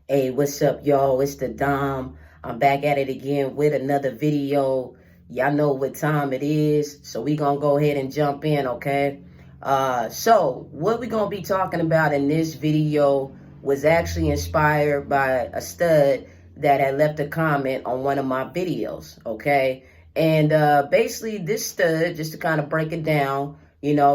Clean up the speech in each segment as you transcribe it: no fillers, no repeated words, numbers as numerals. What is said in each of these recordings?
Hey, what's up, y'all? It's the Dom. I'm back at it again with another video. Y'all know what time it is, so we gonna go ahead and jump in, okay? So what we gonna be talking about in this video was actually inspired by a stud that had left a comment on one of my videos, okay? And basically, this stud, just to kind of break it down,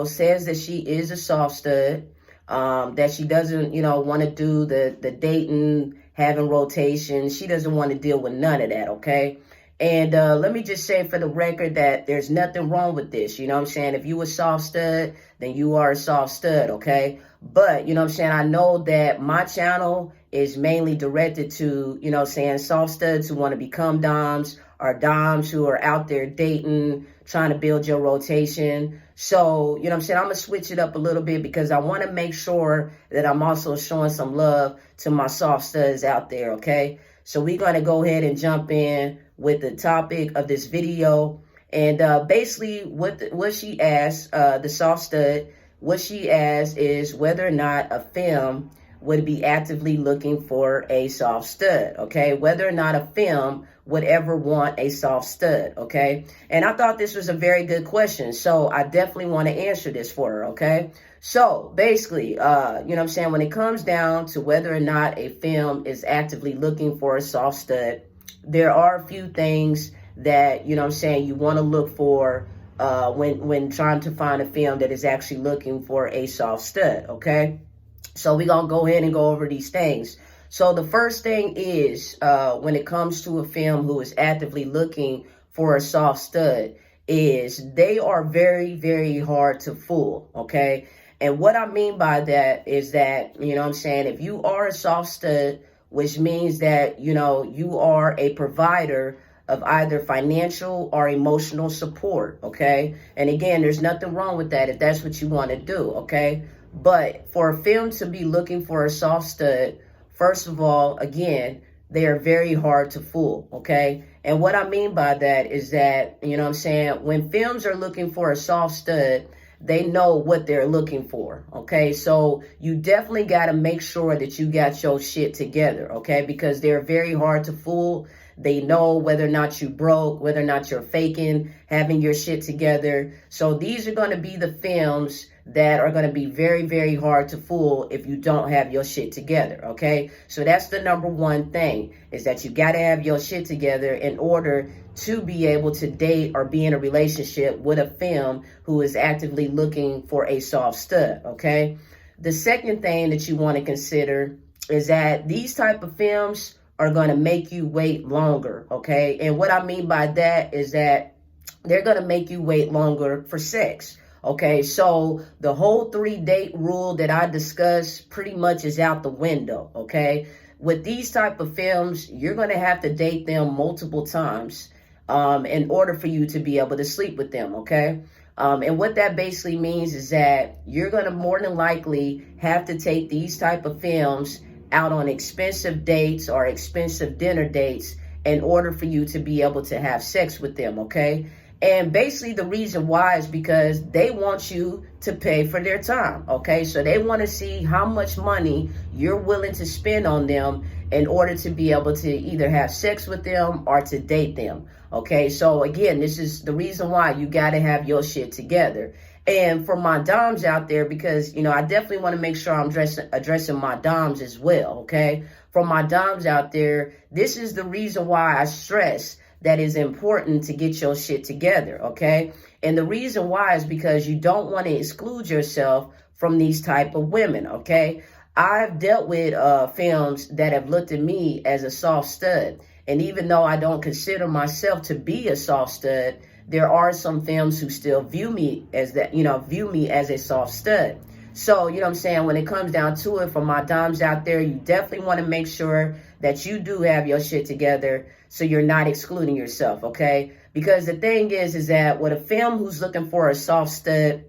says that she is a soft stud. That she doesn't, want to do the dating, having rotation. She doesn't want to deal with none of that, okay? And let me just say for the record that there's nothing wrong with this. You know what I'm saying? If you a soft stud, then you are a soft stud, okay? But, you know what I'm saying? I know that my channel is mainly directed to, soft studs who want to become doms or doms who are out there dating, trying to build your rotation. So, I'm going to switch it up a little bit because I want to make sure that I'm also showing some love to my soft studs out there, okay? So we're going to go ahead and jump in with the topic of this video. And basically what she asked, the soft stud, what she asked is whether or not a femme would be actively looking for a soft stud, okay? Whether or not a femme would ever want a soft stud, okay? And I thought this was a very good question, so I definitely want to answer this for her, okay? So basically, when it comes down to whether or not a femme is actively looking for a soft stud, there are a few things that, you want to look for when trying to find a femme that is actually looking for a soft stud, okay? So we're going to go ahead and go over these things. So the first thing is when it comes to a femme who is actively looking for a soft stud is they are very, very hard to fool, okay? And what I mean by that is that, if you are a soft stud, which means that, you are a provider of either financial or emotional support, okay? And again, there's nothing wrong with that if that's what you want to do, okay? But for a femme to be looking for a soft stud, first of all, again, they are very hard to fool, okay? And what I mean by that is that, when femmes are looking for a soft stud, they know what they're looking for, okay? So you definitely got to make sure that you got your shit together, okay? Because they're very hard to fool. They know whether or not you broke, whether or not you're faking, having your shit together. So these are going to be the femmes that are going to be very, very hard to fool if you don't have your shit together, okay? So that's the number one thing, is that you got to have your shit together in order to be able to date or be in a relationship with a femme who is actively looking for a soft stud, okay? The second thing that you want to consider is that these type of femmes are going to make you wait longer, okay? And what I mean by that is that they're going to make you wait longer for sex. Okay, so the whole 3-date rule that I discussed pretty much is out the window, okay? With these type of femmes, you're going to have to date them multiple times in order for you to be able to sleep with them, okay? And what that basically means is that you're going to more than likely have to take these type of femmes out on expensive dates or expensive dinner dates in order for you to be able to have sex with them, okay? And basically the reason why is because they want you to pay for their time, okay? So they want to see how much money you're willing to spend on them in order to be able to either have sex with them or to date them, okay? So again, this is the reason why you got to have your shit together. And for my doms out there, because, I definitely want to make sure I'm addressing my doms as well, okay? For my doms out there, this is the reason why I stress that is important to get your shit together, okay? And the reason why is because you don't want to exclude yourself from these type of women, okay? I've dealt with femmes that have looked at me as a soft stud. And even though I don't consider myself to be a soft stud, there are some femmes who still view me as that, view me as a soft stud. So, when it comes down to it, for my doms out there, you definitely want to make sure that you do have your shit together so you're not excluding yourself, okay? Because the thing is that with a femme who's looking for a soft stud,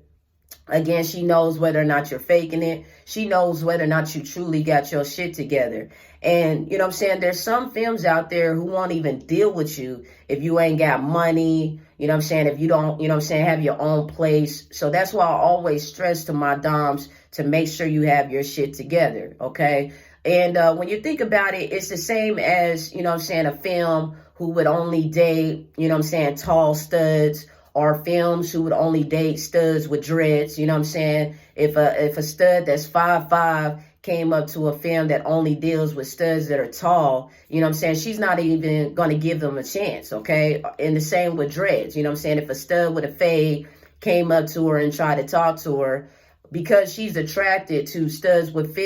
again, she knows whether or not you're faking it. She knows whether or not you truly got your shit together. And, there's some femmes out there who won't even deal with you if you ain't got money, if you don't, have your own place. So that's why I always stress to my doms to make sure you have your shit together, okay? And when you think about it, it's the same as, you know what I'm saying, a film who would only date, you know what I'm saying, tall studs, or films who would only date studs with dreads, you know what I'm saying? If a stud that's 5'5" came up to a film that only deals with studs that are tall, you know what I'm saying, she's not even going to give them a chance, okay? And the same with dreads, you know what I'm saying? If a stud with a fade came up to her and tried to talk to her, because she's attracted to studs with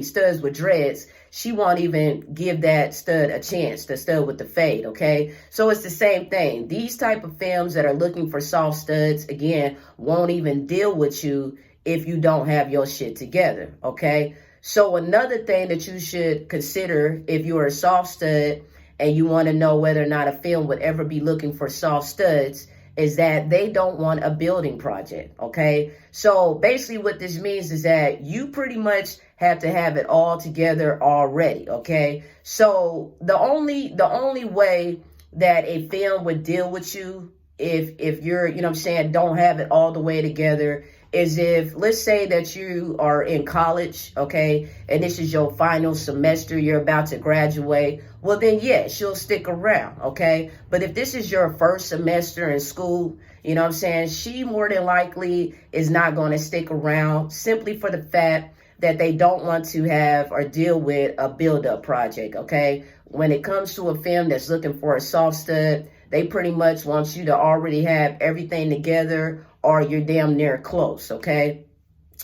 studs with dreads, she won't even give that stud a chance, the stud with the fade, okay? So it's the same thing. These type of femmes that are looking for soft studs, again, won't even deal with you if you don't have your shit together, okay? So another thing that you should consider if you're a soft stud and you want to know whether or not a film would ever be looking for soft studs is that they don't want a building project, okay? So basically what this means is that you pretty much have to have it all together already, okay? So the only way that a film would deal with you if you're, you know what I'm saying, don't have it all the way together is if, let's say that you are in college, okay, and this is your final semester, you're about to graduate, well then yeah, she'll stick around, okay? But if this is your first semester in school, you know what I'm saying, she more than likely is not going to stick around simply for the fact that they don't want to have or deal with a build-up project, okay? When it comes to a film that's looking for a soft stud, they pretty much want you to already have everything together or you're damn near close, okay?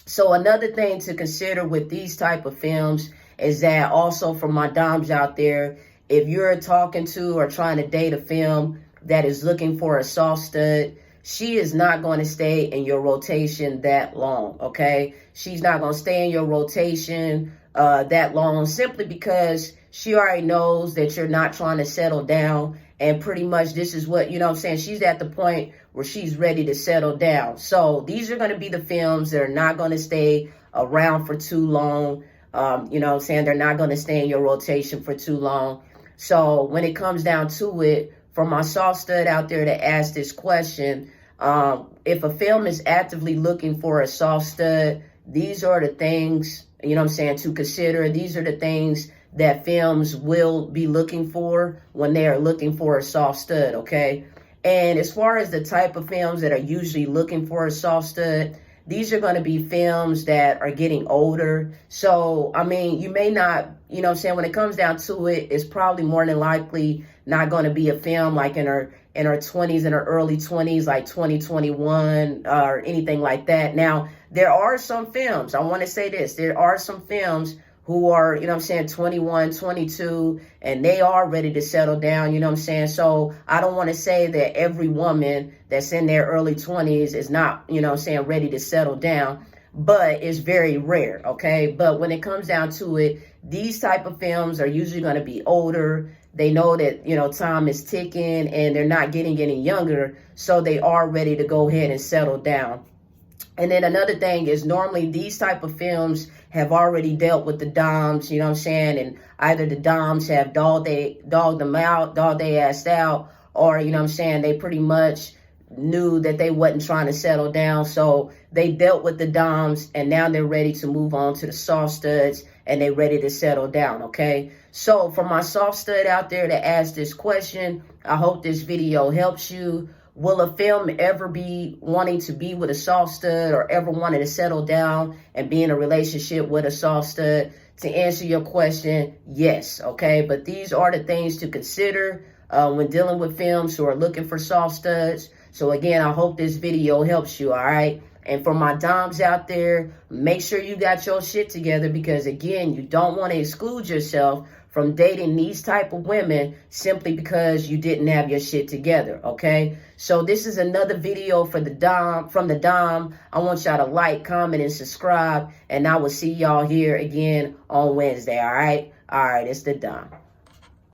So another thing to consider with these type of films is that also for my doms out there, if you're talking to or trying to date a film that is looking for a soft stud, she is not going to stay in your rotation that long, okay? She's not going to stay in your rotation that long simply because she already knows that you're not trying to settle down. And pretty much this is what, you know what I'm saying, she's at the point where she's ready to settle down. So these are going to be the films that are not going to stay around for too long. You know what I'm saying? They're not going to stay in your rotation for too long. So when it comes down to it, for my soft stud out there to ask this question, if a film is actively looking for a soft stud, these are the things, you know what I'm saying, to consider. These are the things that films will be looking for when they are looking for a soft stud, okay? And as far as the type of films that are usually looking for a soft stud, these are going to be films that are getting older. So, I mean, you may not, you know what I'm saying, when it comes down to it, it's probably more than likely not going to be a film like in her 20s, in her early 20s, like 2021 or anything like that. Now, there are some films, I want to say this, there are some films who are, you know what I'm saying, 21, 22, and they are ready to settle down, you know what I'm saying? So I don't want to say that every woman that's in their early 20s is not, you know what I'm saying, ready to settle down, but it's very rare, okay? But when it comes down to it, these type of films are usually going to be older. They know that, you know, time is ticking and they're not getting any younger, so they are ready to go ahead and settle down. And then another thing is normally these type of films have already dealt with the doms, you know what I'm saying? And either the doms have dogged them out, dogged their ass out, or, you know what I'm saying, they pretty much knew that they wasn't trying to settle down. So they dealt with the doms and now they're ready to move on to the soft studs and they're ready to settle down, okay? So for my soft stud out there to ask this question, I hope this video helps you. Will a film ever be wanting to be with a soft stud or ever wanting to settle down and be in a relationship with a soft stud? To answer your question, yes, okay? But these are the things to consider when dealing with films who are looking for soft studs. So again, I hope this video helps you, all right? And for my doms out there, make sure you got your shit together because again, you don't want to exclude yourself from dating these type of women simply because you didn't have your shit together, okay? So this is another video for the from the Dom. I want y'all to like, comment, and subscribe, and I will see y'all here again on Wednesday, all right? All right, it's the Dom.